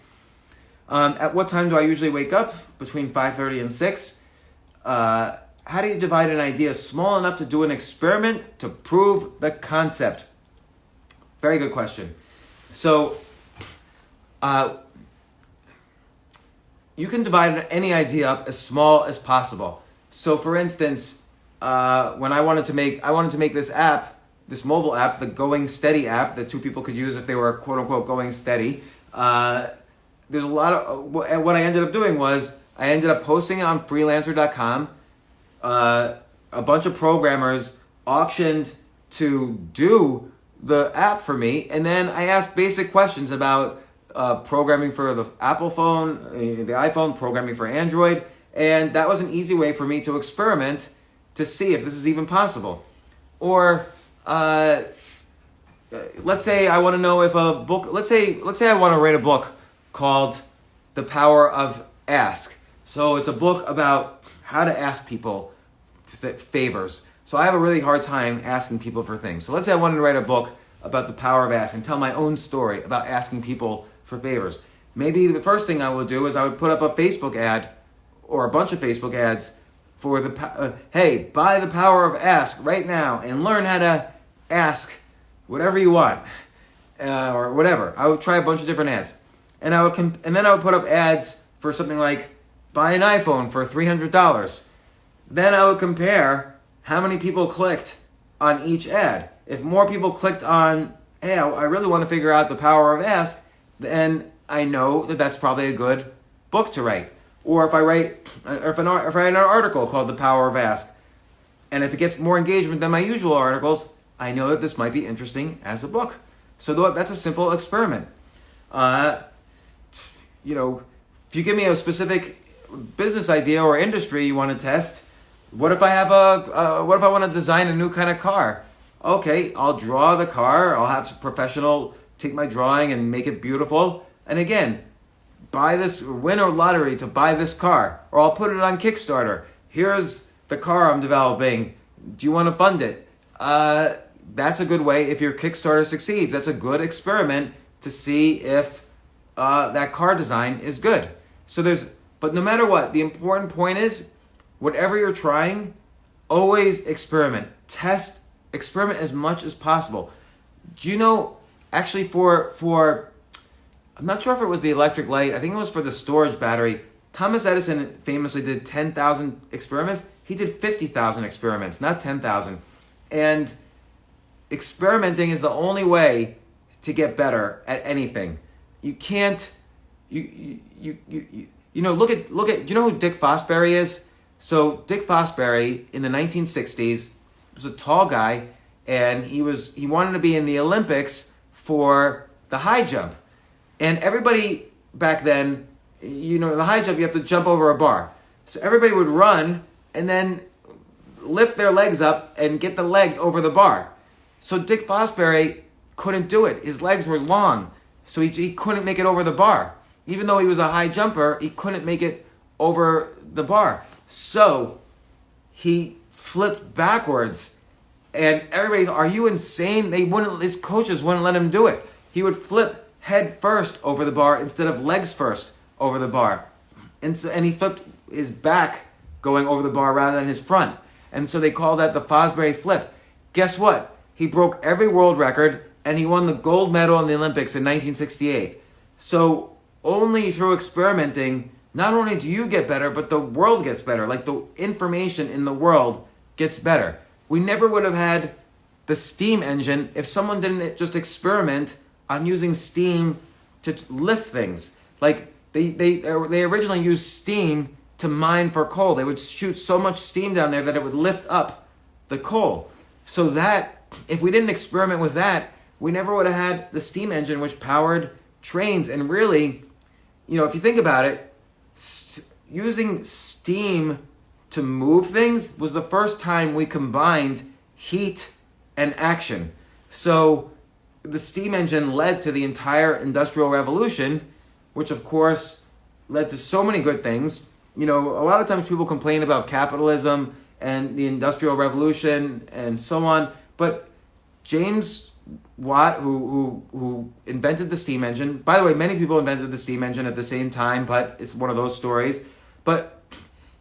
At what time do I usually wake up? Between 5:30 and 6. How do you divide an idea small enough to do an experiment to prove the concept? Very good question. So you can divide any idea up as small as possible. So for instance, when I wanted to make this app, this mobile app, the Going Steady app that two people could use if they were quote unquote going steady. There's a lot of, what I ended up doing was I ended up posting it on freelancer.com. A bunch of programmers auctioned to do the app for me, and then I asked basic questions about programming for the Apple phone, the iPhone, programming for Android, and that was an easy way for me to experiment to see if this is even possible. Or let's say I want to know if a book, let's say I want to write a book called The Power of Ask. So it's a book about how to ask people favors. So I have a really hard time asking people for things. So let's say I wanted to write a book about the power of ask and tell my own story about asking people for favors. Maybe the first thing I would do is I would put up a Facebook ad or a bunch of Facebook ads for hey, buy the power of ask right now and learn how to ask whatever you want or whatever. I would try a bunch of different ads, and then I would put up ads for something like buy an iPhone for $300. Then I would compare how many people clicked on each ad. If more people clicked on, hey, I really want to figure out the power of ask, then I know that that's probably a good book to write. Or if I write an article called The Power of Ask, and if it gets more engagement than my usual articles, I know that this might be interesting as a book. So that's a simple experiment. If you give me a specific business idea or industry you want to test, what if I want to design a new kind of car? Okay, I'll draw the car. I'll have a professional take my drawing and make it beautiful. And again, win a lottery to buy this car, or I'll put it on Kickstarter. Here's the car I'm developing. Do you want to fund it? That's a good way. If your Kickstarter succeeds, that's a good experiment to see if that car design is good. But no matter what, the important point is, whatever you're trying, always experiment. Test, experiment as much as possible. Do you know, actually for I'm not sure if it was the electric light, I think it was for the storage battery, Thomas Edison famously did 10,000 experiments. He did 50,000 experiments, not 10,000. And experimenting is the only way to get better at anything. You can't, look at, do you know who Dick Fosbury is? So Dick Fosbury in the 1960s was a tall guy, and he wanted to be in the Olympics for the high jump. And everybody back then, in the high jump, you have to jump over a bar. So everybody would run and then lift their legs up and get the legs over the bar. So Dick Fosbury couldn't do it. His legs were long, so he couldn't make it over the bar. Even though he was a high jumper, he couldn't make it over the bar. So he flipped backwards, and everybody, are you insane? His coaches wouldn't let him do it. He would flip head first over the bar instead of legs first over the bar. And he flipped his back going over the bar rather than his front. And so they call that the Fosbury flip. Guess what? He broke every world record, and he won the gold medal in the Olympics in 1968. So only through experimenting, not only do you get better, but the world gets better. Like the information in the world gets better. We never would have had the steam engine if someone didn't just experiment on using steam to lift things. Like they originally used steam to mine for coal. They would shoot so much steam down there that it would lift up the coal. So that, if we didn't experiment with that, we never would have had the steam engine which powered trains. And really, if you think about it, using steam to move things was the first time we combined heat and action. So the steam engine led to the entire Industrial Revolution, which of course led to so many good things. A lot of times people complain about capitalism and the Industrial Revolution and so on, but James Watt, who invented the steam engine, by the way, many people invented the steam engine at the same time, but it's one of those stories, but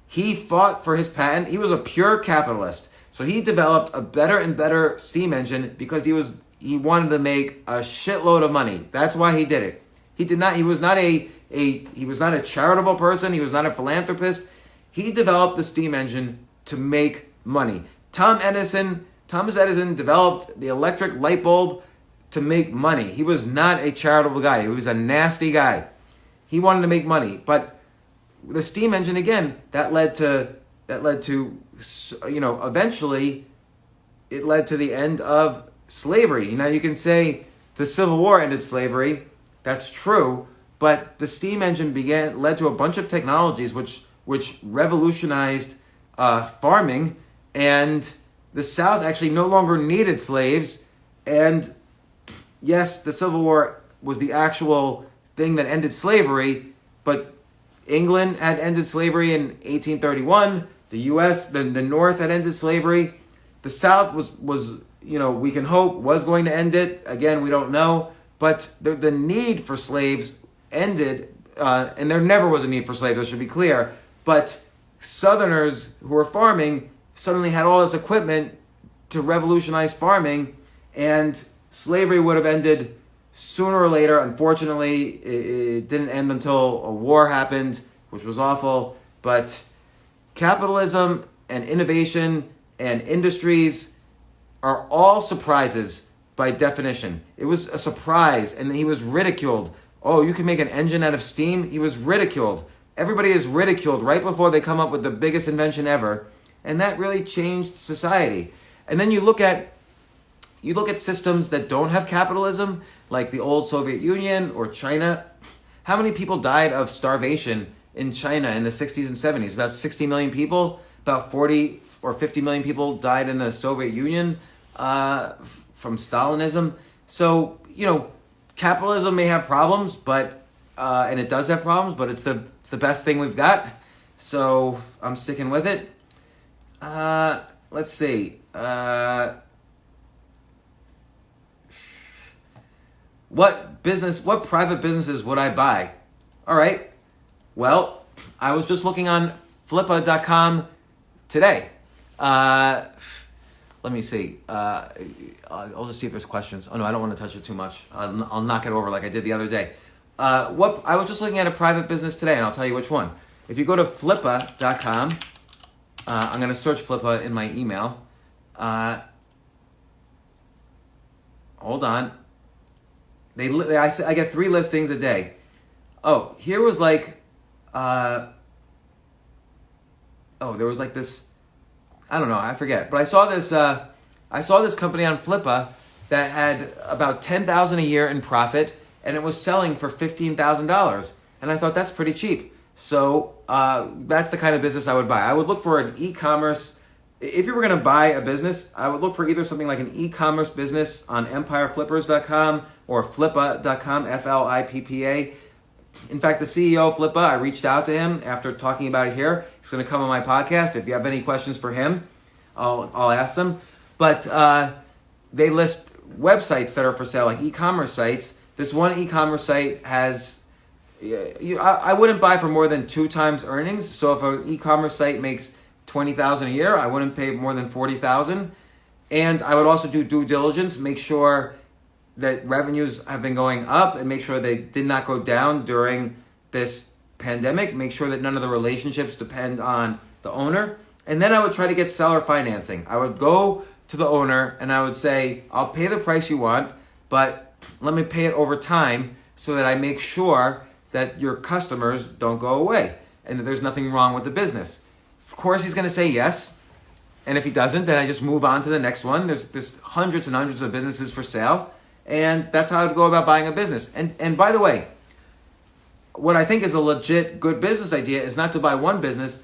he fought for his patent. He was a pure capitalist. So he developed a better and better steam engine because he wanted to make a shitload of money. That's why he did it. He was not a he was not a charitable person. He was not a philanthropist. He developed the steam engine to make money. Thomas Edison developed the electric light bulb to make money. He was not a charitable guy. He was a nasty guy. He wanted to make money, but the steam engine, again, that led to eventually it led to the end of slavery. Now you can say the Civil War ended slavery. That's true, but the steam engine led to a bunch of technologies which revolutionized farming, and the South actually no longer needed slaves. And yes, the Civil War was the actual thing that ended slavery, but England had ended slavery in 1831. The U.S., the North had ended slavery. The South was we can hope, was going to end it. Again, we don't know. But the need for slaves ended, and there never was a need for slaves, I should be clear. But Southerners who were farming suddenly had all this equipment to revolutionize farming, and slavery would have ended sooner or later. Unfortunately, it didn't end until a war happened, which was awful. But capitalism and innovation and industries are all surprises by definition. It was a surprise, and he was ridiculed. Oh, you can make an engine out of steam? He was ridiculed. Everybody is ridiculed right before they come up with the biggest invention ever, and that really changed society. And then you look at systems that don't have capitalism, like the old Soviet Union or China. How many people died of starvation in China in the 60s and 70s? About 60 million people. About 40 or 50 million people died in the Soviet Union from Stalinism. So, capitalism may have problems, but and it does have problems, but it's the best thing we've got. So I'm sticking with it. Let's see. What private businesses would I buy? All right. Well, I was just looking on flippa.com today. Let me see. I'll just see if there's questions. Oh no, I don't want to touch it too much. I'll knock it over like I did the other day. I was just looking at a private business today, and I'll tell you which one. If you go to flippa.com, I'm going to search Flippa in my email. Hold on. I get 3 listings a day. Oh, here was like, there was like this, I don't know, I forget. But I saw this company on Flippa that had about $10,000 a year in profit, and it was selling for $15,000. And I thought that's pretty cheap. So that's the kind of business I would buy. I would look for an e-commerce. If you were going to buy a business, I would look for either something like an e-commerce business on empireflippers.com or flippa.com, Flippa. In fact, the CEO of Flippa, I reached out to him after talking about it here. He's going to come on my podcast. If you have any questions for him, I'll ask them. But they list websites that are for sale, like e-commerce sites. This one e-commerce site has, I wouldn't buy for more than 2 times earnings. So if an e-commerce site makes $20,000 a year, I wouldn't pay more than $40,000. And I would also do due diligence, make sure that revenues have been going up and make sure they did not go down during this pandemic. Make sure that none of the relationships depend on the owner. And then I would try to get seller financing. I would go to the owner and I would say, I'll pay the price you want, but let me pay it over time so that I make sure that your customers don't go away and that there's nothing wrong with the business. Of course, he's going to say yes. And if he doesn't, then I just move on to the next one. There's hundreds and hundreds of businesses for sale. And that's how I would go about buying a business. And by the way, what I think is a legit good business idea is not to buy one business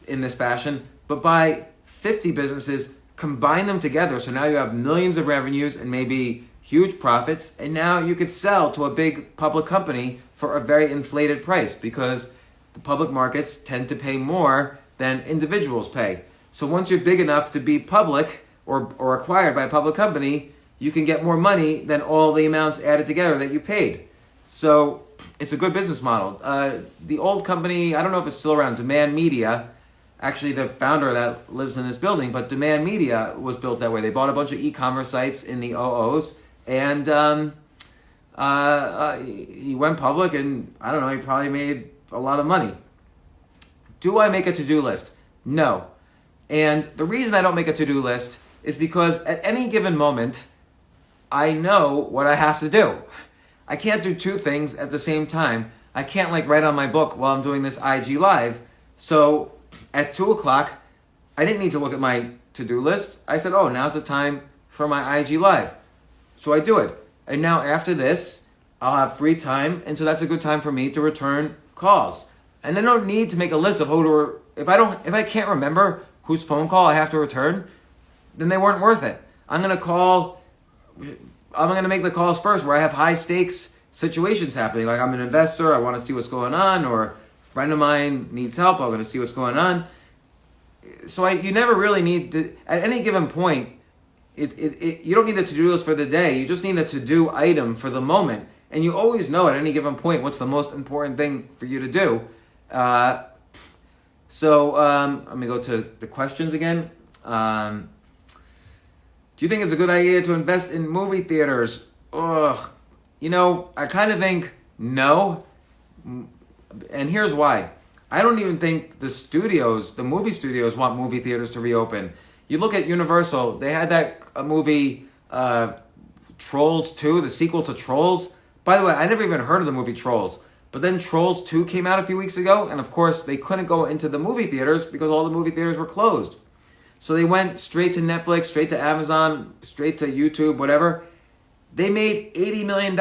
in this fashion, but buy 50 businesses, combine them together. So now you have millions of revenues and maybe huge profits. And now you could sell to a big public company for a very inflated price because the public markets tend to pay more than individuals pay. So once you're big enough to be public or acquired by a public company, you can get more money than all the amounts added together that you paid. So it's a good business model. The old company, I don't know if it's still around, Demand Media, actually the founder of that lives in this building, but Demand Media was built that way. They bought a bunch of e-commerce sites in the 00s, and he went public, and I don't know, he probably made a lot of money. Do I make a to-do list? No. And the reason I don't make a to-do list is because at any given moment, I know what I have to do. I can't do two things at the same time. I can't write on my book while I'm doing this IG live. So at 2 o'clock, I didn't need to look at my to-do list. I said, oh, now's the time for my IG live. So I do it. And now after this, I'll have free time. And so that's a good time for me to return calls. And I don't need to make a list of who to, if I can't remember whose phone call I have to return, then they weren't worth it. I'm going to make the calls first where I have high stakes situations happening. Like I'm an investor, I want to see what's going on, or a friend of mine needs help, I'm going to see what's going on. So you never really need to, at any given point, you don't need a to-do list for the day, you just need a to-do item for the moment. And you always know at any given point what's the most important thing for you to do. So let me go to the questions again. Do you think it's a good idea to invest in movie theaters? Ugh. I kind of think no. And here's why. I don't even think the movie studios want movie theaters to reopen. You look at Universal, they had that movie Trolls 2, the sequel to Trolls. By the way, I never even heard of the movie Trolls. But then Trolls 2 came out a few weeks ago, and of course they couldn't go into the movie theaters because all the movie theaters were closed. So they went straight to Netflix, straight to Amazon, straight to YouTube, whatever. They made $80 million,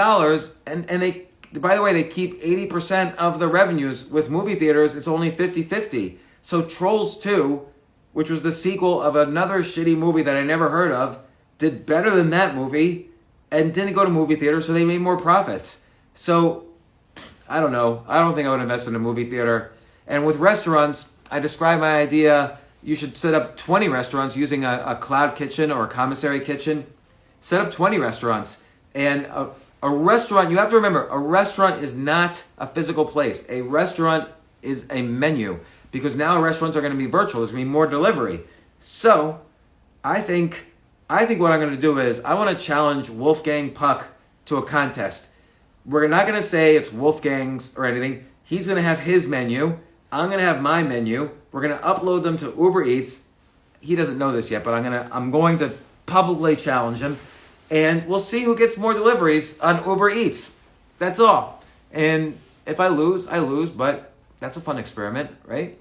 and they, by the way, they keep 80% of the revenues. With movie theaters, it's only 50-50. So Trolls 2, which was the sequel of another shitty movie that I never heard of, did better than that movie and didn't go to movie theaters, so they made more profits. So, I don't know. I don't think I would invest in a movie theater. And with restaurants, I describe my idea, you should set up 20 restaurants using a cloud kitchen or a commissary kitchen. Set up 20 restaurants. And a restaurant, you have to remember, a restaurant is not a physical place. A restaurant is a menu. Because now restaurants are going to be virtual. There's going to be more delivery. So, I think what I'm going to do is, I want to challenge Wolfgang Puck to a contest. We're not going to say it's Wolfgang's or anything. He's going to have his menu. I'm going to have my menu. We're going to upload them to Uber Eats. He doesn't know this yet, but I'm going to publicly challenge him. And we'll see who gets more deliveries on Uber Eats. That's all. And if I lose, I lose, but that's a fun experiment, right?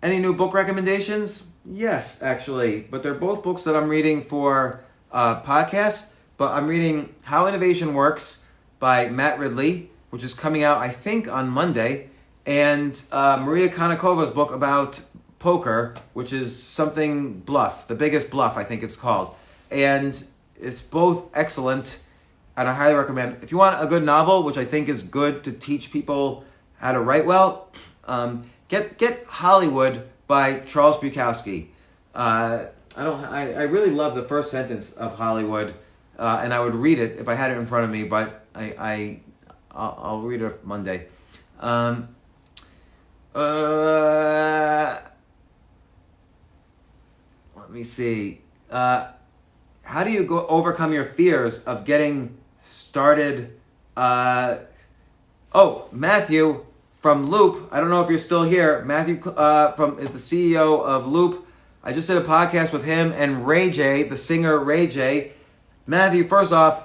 Any new book recommendations? Yes, actually. But they're both books that I'm reading for podcasts. But I'm reading How Innovation Works by Matt Ridley, which is coming out, I think, on Monday. And Maria Konikova's book about poker, which is something bluff, the biggest bluff, I think it's called. And it's both excellent, and I highly recommend. If you want a good novel, which I think is good to teach people how to write well, get Hollywood by Charles Bukowski. I really love the first sentence of Hollywood, and I would read it if I had it in front of me, but I'll read it Monday. Let me see. How do you overcome your fears of getting started? Matthew from Loop. I don't know if you're still here. Matthew is the CEO of Loop. I just did a podcast with him and Ray J, the singer Ray J. Matthew, first off,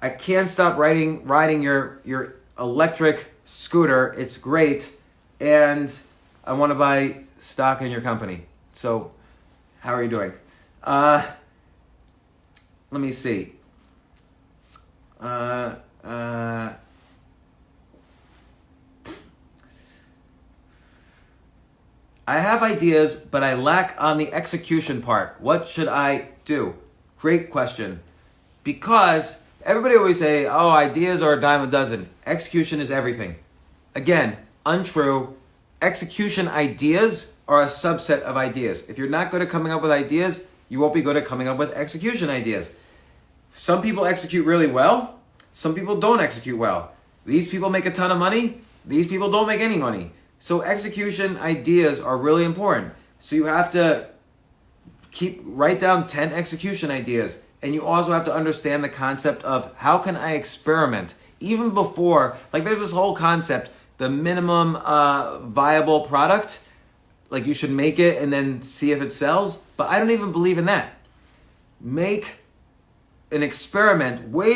I can't stop riding your electric scooter. It's great, and I want to buy stock in your company. So, how are you doing? Let me see. I have ideas, but I lack on the execution part. What should I do? Great question. Because everybody always say, oh, ideas are a dime a dozen. Execution is everything. Again, untrue. Execution ideas are a subset of ideas. If you're not good at coming up with ideas, you won't be good at coming up with execution ideas. Some people execute really well. Some people don't execute well. These people make a ton of money. These people don't make any money. So execution ideas are really important. So you have to write down 10 execution ideas And you also have to understand the concept of how can I experiment? Even before, like there's this whole concept, the minimum viable product, like you should make it and then see if it sells. But I don't even believe in that. Make an experiment way